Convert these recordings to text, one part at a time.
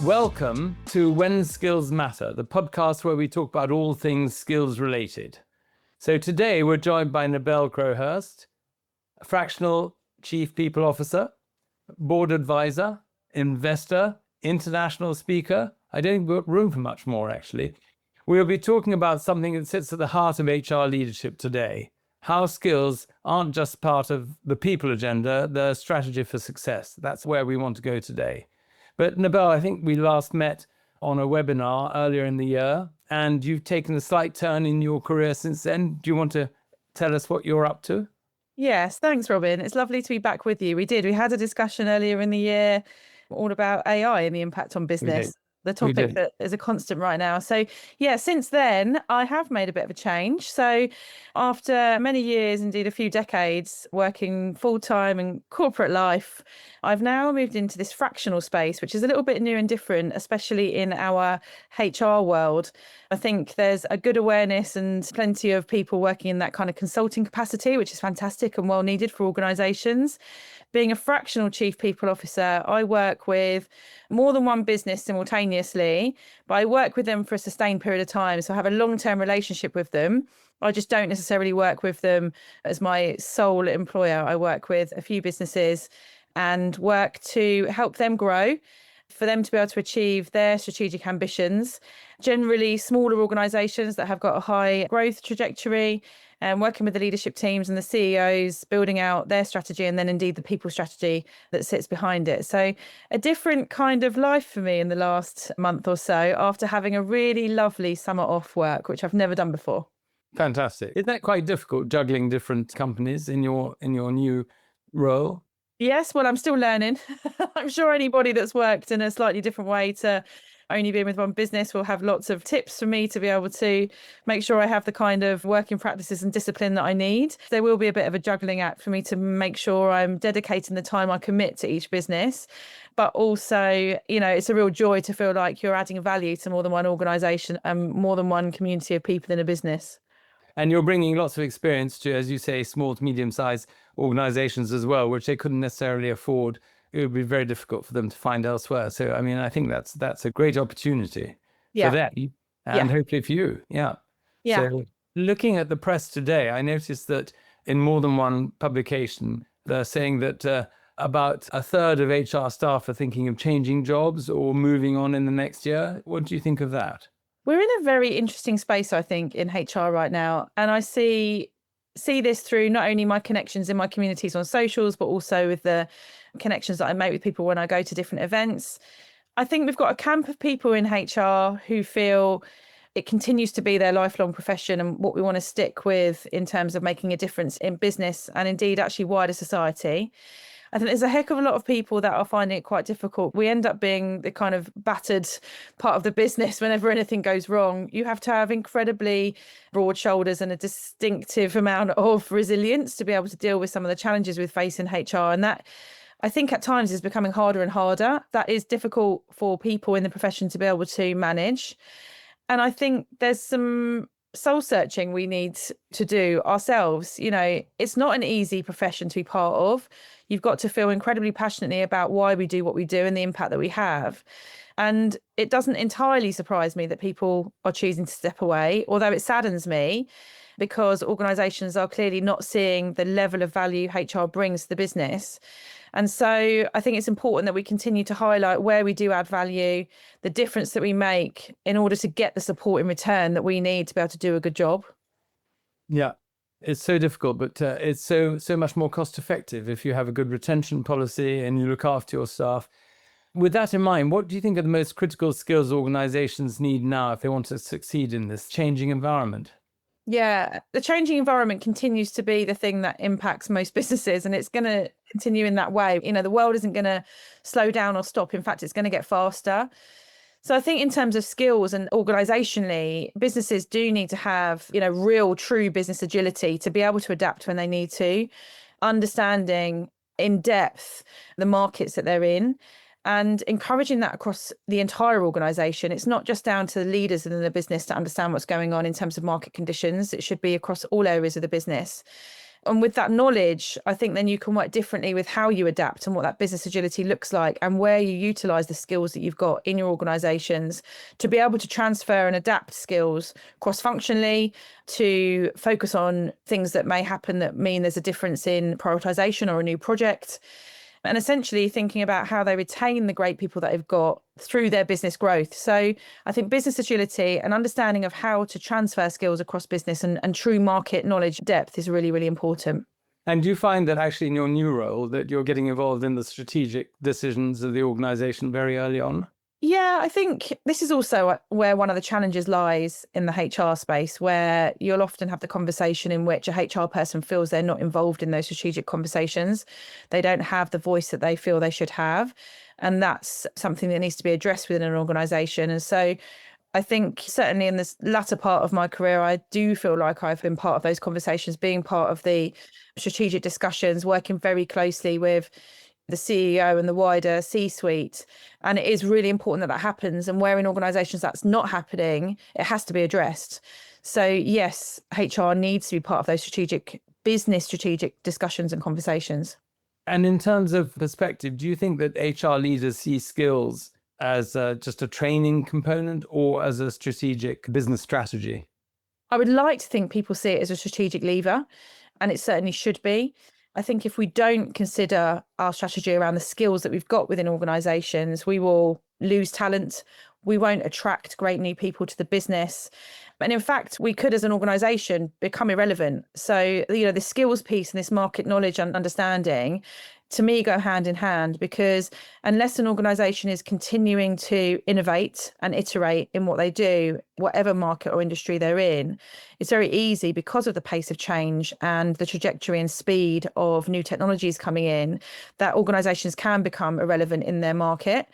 Welcome to When Skills Matter, the podcast where we talk about all things skills related. So today we're joined by Nebel Crowhurst, a fractional chief people officer, board advisor, investor, international speaker. I don't think we've got room for much more, actually. We'll be talking about something that sits at the heart of HR leadership today, how skills aren't just part of the people agenda, the strategy for success. That's where we want to go today. But Nebel, I think we last met on a webinar earlier in the year, and you've taken a slight turn in your career since then. Do you want to tell us what you're up to? Yes, thanks, Robin. It's lovely to be back with you. We had a discussion earlier in the year all about AI and the impact on business, the topic that is a constant right now. So yeah, since then, I have made a bit of a change. So after many years, indeed a few decades, working full-time in corporate life, I've now moved into this fractional space, which is a little bit new and different, especially in our HR world. I think there's a good awareness and plenty of people working in that kind of consulting capacity, which is fantastic and well needed for organisations. Being a fractional chief people officer, I work with more than one business simultaneously, but I work with them for a sustained period of time. So I have a long-term relationship with them. I just don't necessarily work with them as my sole employer. I work with a few businesses and work to help them grow, for them to be able to achieve their strategic ambitions. Generally smaller organisations that have got a high growth trajectory, and working with the leadership teams and the CEOs, building out their strategy and then indeed the people strategy that sits behind it. So a different kind of life for me in the last month or so after having a really lovely summer off work, which I've never done before. Fantastic. Isn't that quite difficult, juggling different companies in your new role? Yes, well, I'm still learning. I'm sure anybody that's worked in a slightly different way to only being with one business will have lots of tips for me to be able to make sure I have the kind of working practices and discipline that I need. There will be a bit of a juggling act for me to make sure I'm dedicating the time I commit to each business. But also, it's a real joy to feel like you're adding value to more than one organisation and more than one community of people in a business. And you're bringing lots of experience to, as you say, small to medium-sized organizations as well, which they couldn't necessarily afford. It would be very difficult for them to find elsewhere. So, I mean, I think that's a great opportunity for them and hopefully for you. Yeah. So looking at the press today, I noticed that in more than one publication, they're saying that about a third of HR staff are thinking of changing jobs or moving on in the next year. What do you think of that? We're in a very interesting space, I think, in HR right now. And I see this through not only my connections in my communities on socials, but also with the connections that I make with people when I go to different events. I think we've got a camp of people in HR who feel it continues to be their lifelong profession and what we want to stick with in terms of making a difference in business and indeed actually wider society. I think there's a heck of a lot of people that are finding it quite difficult. We end up being the kind of battered part of the business whenever anything goes wrong. You have to have incredibly broad shoulders and a distinctive amount of resilience to be able to deal with some of the challenges we face in HR. And that, I think at times, is becoming harder and harder. That is difficult for people in the profession to be able to manage. And I think there's some soul searching we need to do ourselves. It's not an easy profession to be part of. You've got to feel incredibly passionately about why we do what we do and the impact that we have. And it doesn't entirely surprise me that people are choosing to step away, although it saddens me because organisations are clearly not seeing the level of value HR brings to the business. And so I think it's important that we continue to highlight where we do add value, the difference that we make in order to get the support in return that we need to be able to do a good job. Yeah. It's so difficult, but it's so much more cost effective if you have a good retention policy and you look after your staff. With that in mind, what do you think are the most critical skills organizations need now if they want to succeed in this changing environment? Yeah, the changing environment continues to be the thing that impacts most businesses, and it's going to continue in that way. The world isn't going to slow down or stop. In fact, it's going to get faster. So I think in terms of skills and organisationally, businesses do need to have, real, true business agility to be able to adapt when they need to, understanding in depth the markets that they're in and encouraging that across the entire organisation. It's not just down to the leaders in the business to understand what's going on in terms of market conditions. It should be across all areas of the business. And with that knowledge, I think then you can work differently with how you adapt and what that business agility looks like and where you utilize the skills that you've got in your organizations to be able to transfer and adapt skills cross-functionally, to focus on things that may happen that mean there's a difference in prioritization or a new project. And essentially thinking about how they retain the great people that they've got through their business growth. So I think business agility and understanding of how to transfer skills across business and true market knowledge depth is really, really important. And do you find that actually in your new role that you're getting involved in the strategic decisions of the organization very early on? Yeah, I think this is also where one of the challenges lies in the HR space, where you'll often have the conversation in which a HR person feels they're not involved in those strategic conversations. They don't have the voice that they feel they should have. And that's something that needs to be addressed within an organization. And so I think certainly in this latter part of my career, I do feel like I've been part of those conversations, being part of the strategic discussions, working very closely with the CEO and the wider C-suite. And it is really important that that happens. And where in organizations that's not happening, it has to be addressed. So yes, HR needs to be part of those business strategic discussions and conversations. And in terms of perspective, do you think that HR leaders see skills as just a training component or as a strategic business strategy? I would like to think people see it as a strategic lever, and it certainly should be. I think if we don't consider our strategy around the skills that we've got within organizations, we will lose talent. We won't attract great new people to the business. And in fact, we could, as an organization, become irrelevant. So, the skills piece and this market knowledge and understanding, to me, go hand in hand, because unless an organization is continuing to innovate and iterate in what they do, whatever market or industry they're in, it's very easy, because of the pace of change and the trajectory and speed of new technologies coming in, that organizations can become irrelevant in their market.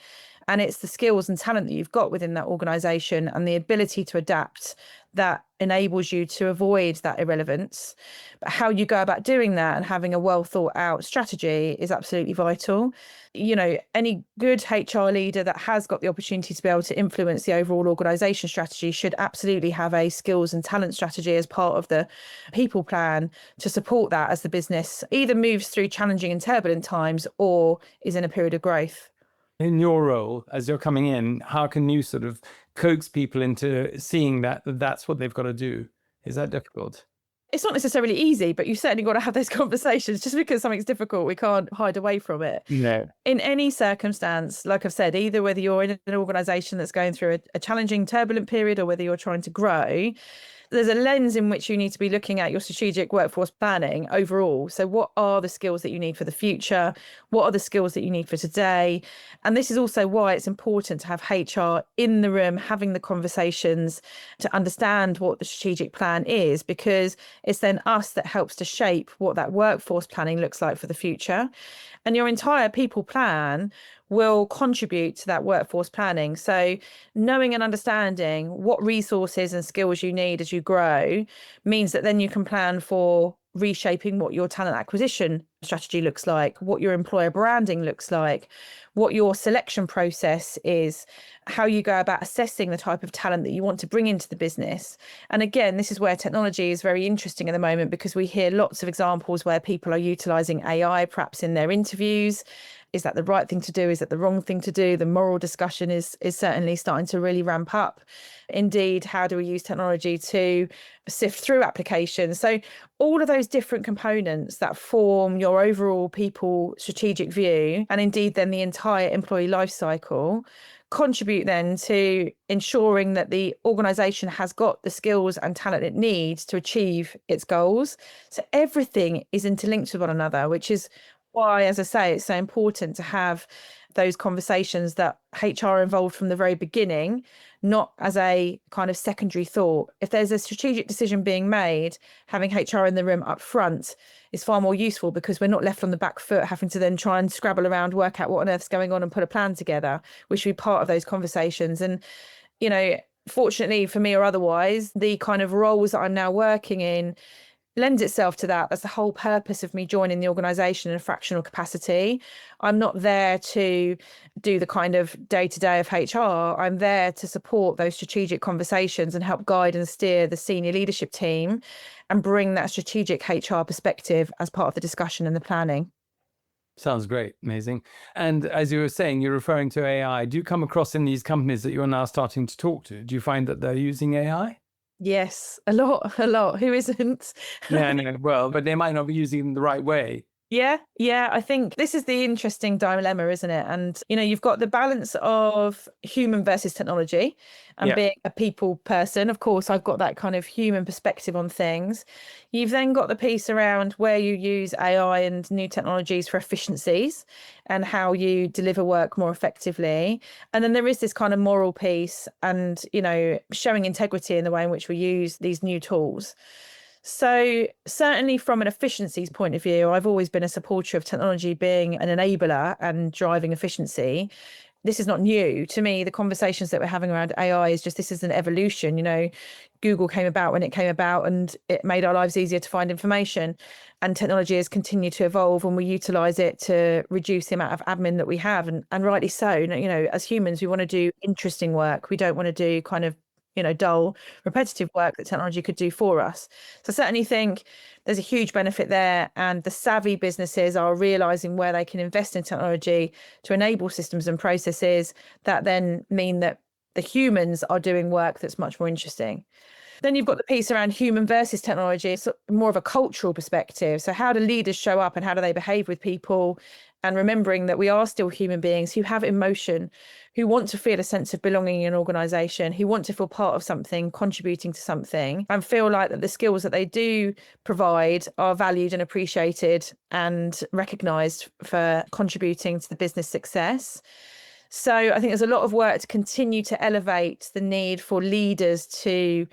And it's the skills and talent that you've got within that organization and the ability to adapt that enables you to avoid that irrelevance. But how you go about doing that and having a well thought out strategy is absolutely vital. Any good HR leader that has got the opportunity to be able to influence the overall organization strategy should absolutely have a skills and talent strategy as part of the people plan to support that as the business either moves through challenging and turbulent times or is in a period of growth. In your role, as you're coming in, how can you sort of coax people into seeing that that's what they've got to do? Is that difficult? It's not necessarily easy, but you've certainly got to have those conversations. Just because something's difficult, we can't hide away from it. No. In any circumstance, like I've said, either whether you're in an organization that's going through a challenging, turbulent period or whether you're trying to grow, there's a lens in which you need to be looking at your strategic workforce planning overall. So what are the skills that you need for the future? What are the skills that you need for today? And this is also why it's important to have HR in the room, having the conversations to understand what the strategic plan is, because it's then us that helps to shape what that workforce planning looks like for the future. And your entire people plan will contribute to that workforce planning. So knowing and understanding what resources and skills you need as you grow means that then you can plan for reshaping what your talent acquisition strategy looks like, what your employer branding looks like, what your selection process is, how you go about assessing the type of talent that you want to bring into the business. And again, this is where technology is very interesting at the moment, because we hear lots of examples where people are utilizing AI perhaps in their interviews. Is that the right thing to do? Is that the wrong thing to do? The moral discussion is certainly starting to really ramp up. Indeed, how do we use technology to sift through applications? So all of those different components that form your overall people strategic view, and indeed then the entire employee life cycle, contribute then to ensuring that the organisation has got the skills and talent it needs to achieve its goals. So everything is interlinked with one another, which is why, as I say, it's so important to have those conversations that HR are involved from the very beginning, not as a kind of secondary thought. If there's a strategic decision being made, having HR in the room up front is far more useful, because we're not left on the back foot having to then try and scrabble around, work out what on earth's going on and put a plan together. We should be part of those conversations. And, fortunately for me or otherwise, the kind of roles that I'm now working in lends itself to that. That's the whole purpose of me joining the organisation in a fractional capacity. I'm not there to do the kind of day-to-day of HR. I'm there to support those strategic conversations and help guide and steer the senior leadership team and bring that strategic HR perspective as part of the discussion and the planning. Sounds great. Amazing. And as you were saying, you're referring to AI. Do you come across in these companies that you're now starting to talk to? Do you find that they're using AI? Yes, a lot, a lot. Who isn't? Yeah, no, well, but they might not be using it in the right way. Yeah. I think this is the interesting dilemma, isn't it? And, you've got the balance of human versus technology and Yeah. being a people person. Of course, I've got that kind of human perspective on things. You've then got the piece around where you use AI and new technologies for efficiencies and how you deliver work more effectively. And then there is this kind of moral piece and, showing integrity in the way in which we use these new tools. So certainly from an efficiencies point of view, I've always been a supporter of technology being an enabler and driving efficiency. This is not new to me. The conversations that we're having around AI is just, this is an evolution. Google came about when it came about and it made our lives easier to find information, and technology has continued to evolve and we utilize it to reduce the amount of admin that we have. And rightly so. As humans, we want to do interesting work. We don't want to do kind of dull, repetitive work that technology could do for us. So I certainly think there's a huge benefit there. And the savvy businesses are realizing where they can invest in technology to enable systems and processes that then mean that the humans are doing work that's much more interesting. Then you've got the piece around human versus technology. It's more of a cultural perspective. So how do leaders show up and how do they behave with people? And remembering that we are still human beings who have emotion, who want to feel a sense of belonging in an organisation, who want to feel part of something, contributing to something, and feel like that the skills that they do provide are valued and appreciated and recognised for contributing to the business success. So I think there's a lot of work to continue to elevate the need for leaders to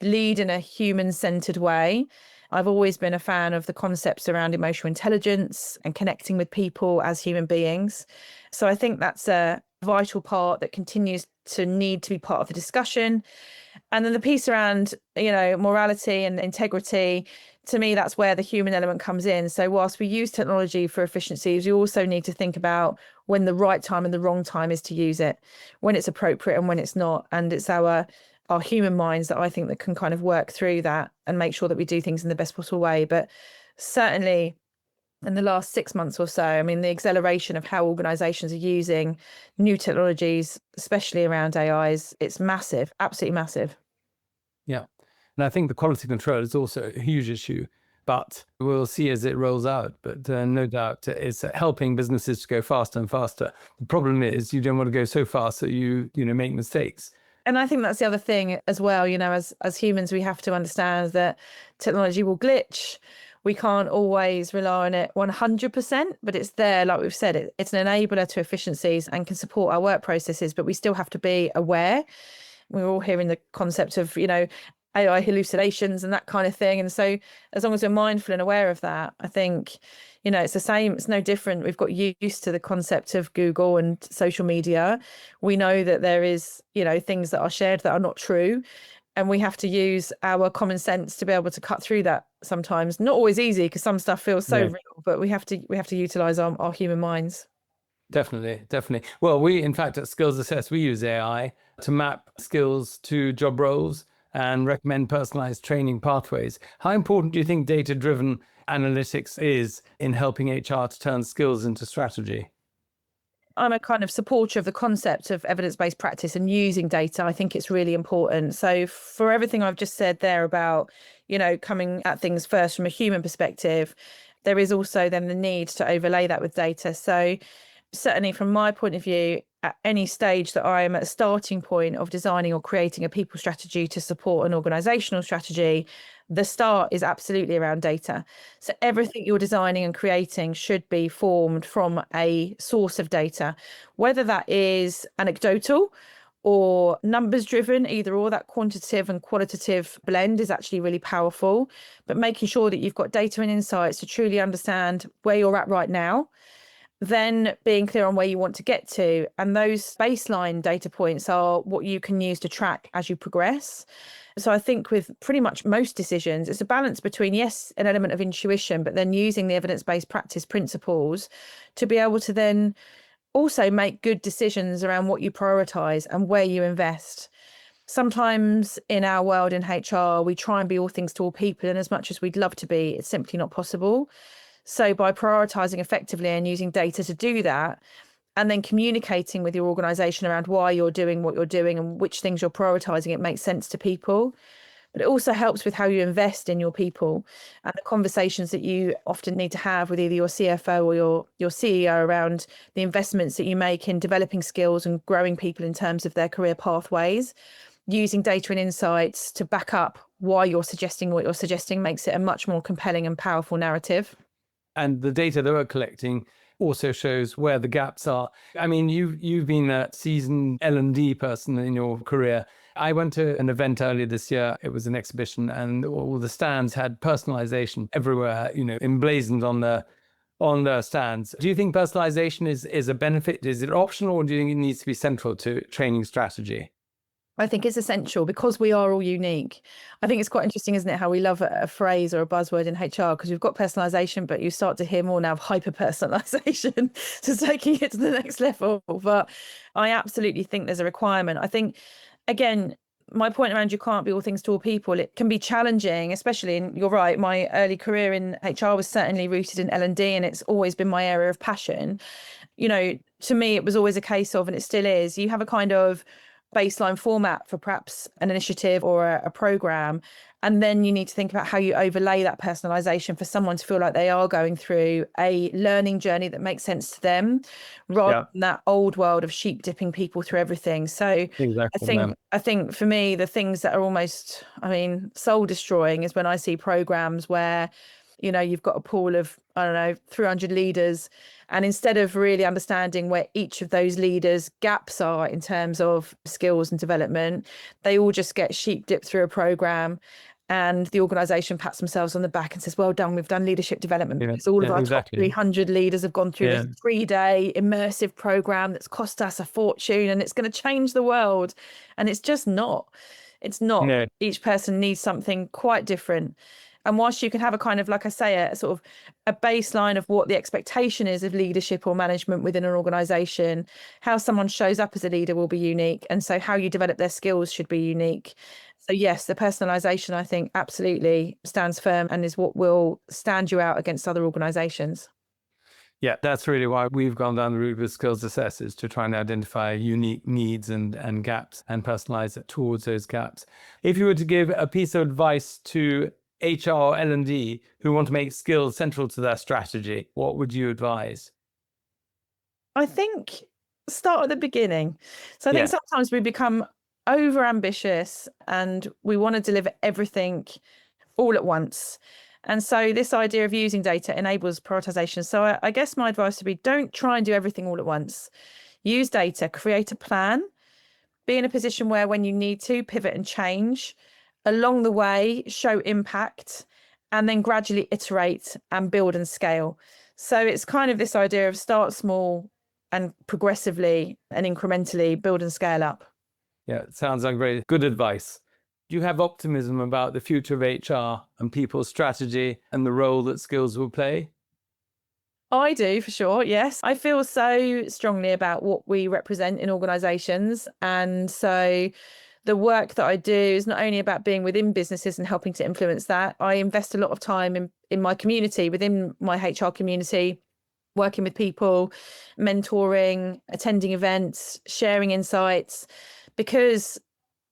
lead in a human-centred way. I've always been a fan of the concepts around emotional intelligence and connecting with people as human beings. So I think that's a vital part that continues to need to be part of the discussion. And then the piece around, morality and integrity, to me, that's where the human element comes in. So whilst we use technology for efficiencies, we also need to think about when the right time and the wrong time is to use it, when it's appropriate and when it's not. And it's our human minds that I think that can kind of work through that and make sure that we do things in the best possible way. But certainly in the last 6 months or so, I mean, the acceleration of how organizations are using new technologies, especially around AIs, it's massive, absolutely massive. Yeah. And I think the quality control is also a huge issue, but we'll see as it rolls out. But no doubt it's helping businesses to go faster and faster. The problem is you don't want to go so fast that you make mistakes. And I think that's the other thing as well, as humans, we have to understand that technology will glitch. We can't always rely on it 100%, but it's there. Like we've said, it's an enabler to efficiencies and can support our work processes, but we still have to be aware. We're all hearing the concept of, AI hallucinations and that kind of thing. And so as long as we're mindful and aware of that, I think, it's the same. It's no different. We've got used to the concept of Google and social media. We know that there is, things that are shared that are not true. And we have to use our common sense to be able to cut through that sometimes. Not always easy because some stuff feels so real, but we have to utilize our human minds. Definitely. Well, we, in fact, at Skills Assess, we use AI to map skills to job roles and recommend personalized training pathways. How important do you think data-driven analytics is in helping HR to turn skills into strategy? I'm a kind of supporter of the concept of evidence-based practice and using data. I think it's really important. So for everything I've just said there about, coming at things first from a human perspective, there is also then the need to overlay that with data. So certainly from my point of view, at any stage that I am at a starting point of designing or creating a people strategy to support an organisational strategy, the start is absolutely around data. So everything you're designing and creating should be formed from a source of data, whether that is anecdotal or numbers driven, either or. That quantitative and qualitative blend is actually really powerful, but making sure that you've got data and insights to truly understand where you're at right now then being clear on where you want to get to. And those baseline data points are what you can use to track as you progress. So I think with pretty much most decisions, it's a balance between, yes, an element of intuition, but then using the evidence-based practice principles to be able to then also make good decisions around what you prioritize and where you invest. Sometimes in our world in HR, we try and be all things to all people. And as much as we'd love to be, it's simply not possible. So by prioritizing effectively and using data to do that, and then communicating with your organization around why you're doing what you're doing and which things you're prioritizing, it makes sense to people. But it also helps with how you invest in your people and the conversations that you often need to have with either your CFO or your CEO around the investments that you make in developing skills and growing people in terms of their career pathways. Using data and insights to back up why you're suggesting what you're suggesting makes it a much more compelling and powerful narrative. And the data that we're collecting also shows where the gaps are. I mean, you've been a seasoned L&D person in your career. I went to an event earlier this year. It was an exhibition, and all the stands had personalization everywhere, emblazoned on the stands. Do you think personalization is a benefit? Is it optional, or do you think it needs to be central to training strategy? I think it's essential because we are all unique. I think it's quite interesting, isn't it, how we love a phrase or a buzzword in HR, because we've got personalization, but you start to hear more now of hyper personalization, so taking it to the next level. But I absolutely think there's a requirement. I think, again, my point around you can't be all things to all people, it can be challenging, especially in, you're right, my early career in HR was certainly rooted in L&D, and it's always been my area of passion. To me, it was always a case of, and it still is, you have a kind of baseline format for perhaps an initiative or a program, and then you need to think about how you overlay that personalization for someone to feel like they are going through a learning journey that makes sense to them, rather than that old world of sheep dipping people through everything. So Exactly. I think for me, the things that are almost, soul destroying is when I see programs where you've got a pool of, 300 leaders. And instead of really understanding where each of those leaders' gaps are in terms of skills and development, they all just get sheep dipped through a program. And the organisation pats themselves on the back and says, well done, we've done leadership development. Because all of our top 300 leaders have gone through this 3-day immersive program that's cost us a fortune and it's going to change the world. And it's just not. It's not. No. Each person needs something quite different. And whilst you can have a kind of, like I say, a sort of a baseline of what the expectation is of leadership or management within an organisation, how someone shows up as a leader will be unique. And so how you develop their skills should be unique. So yes, the personalisation, I think, absolutely stands firm and is what will stand you out against other organisations. Yeah, that's really why we've gone down the route with skills assessors, to try and identify unique needs and gaps and personalise it towards those gaps. If you were to give a piece of advice to HR, L&D who want to make skills central to their strategy, what would you advise? I think start at the beginning. So I think sometimes we become over ambitious and we want to deliver everything all at once. And so this idea of using data enables prioritization. So I guess my advice would be, don't try and do everything all at once. Use data, create a plan, be in a position where when you need to pivot and change, along the way, show impact, and then gradually iterate and build and scale. So it's kind of this idea of start small and progressively and incrementally build and scale up. Yeah, it sounds like very good advice. Do you have optimism about the future of HR and people's strategy and the role that skills will play? I do, for sure, yes. I feel so strongly about what we represent in organisations. And so the work that I do is not only about being within businesses and helping to influence that. I invest a lot of time in my community, within my HR community, working with people, mentoring, attending events, sharing insights, because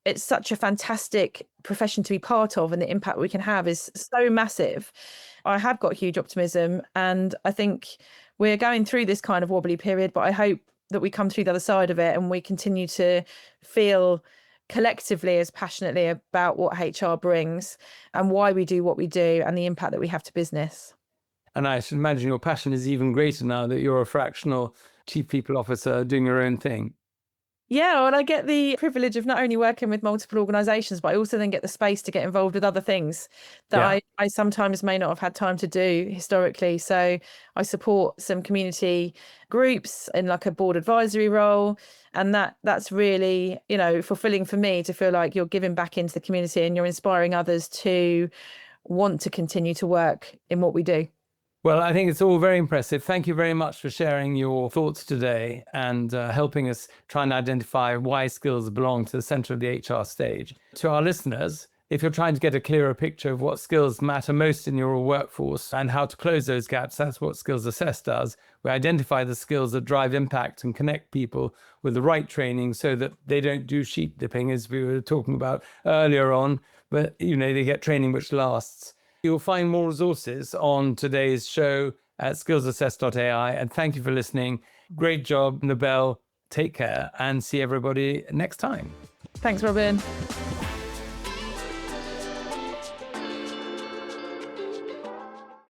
it's such a fantastic profession to be part of, and the impact we can have is so massive. I have got huge optimism, and I think we're going through this kind of wobbly period, but I hope that we come through the other side of it and we continue to feel collectively as passionately about what HR brings and why we do what we do and the impact that we have to business. And I should imagine your passion is even greater now that you're a fractional chief people officer doing your own thing. Yeah, well, I get the privilege of not only working with multiple organisations, but I also then get the space to get involved with other things that Yeah. I sometimes may not have had time to do historically. So I support some community groups in like a board advisory role. And that's really, fulfilling for me to feel like you're giving back into the community and you're inspiring others to want to continue to work in what we do. Well, I think it's all very impressive. Thank you very much for sharing your thoughts today and helping us try and identify why skills belong to the center of the HR stage. To our listeners, if you're trying to get a clearer picture of what skills matter most in your workforce and how to close those gaps, that's what Skills Assess does. We identify the skills that drive impact and connect people with the right training so that they don't do sheep dipping, as we were talking about earlier on, but they get training which lasts. You'll find more resources on today's show at skillsassess.ai. And thank you for listening. Great job, Nebel. Take care and see everybody next time. Thanks, Robin.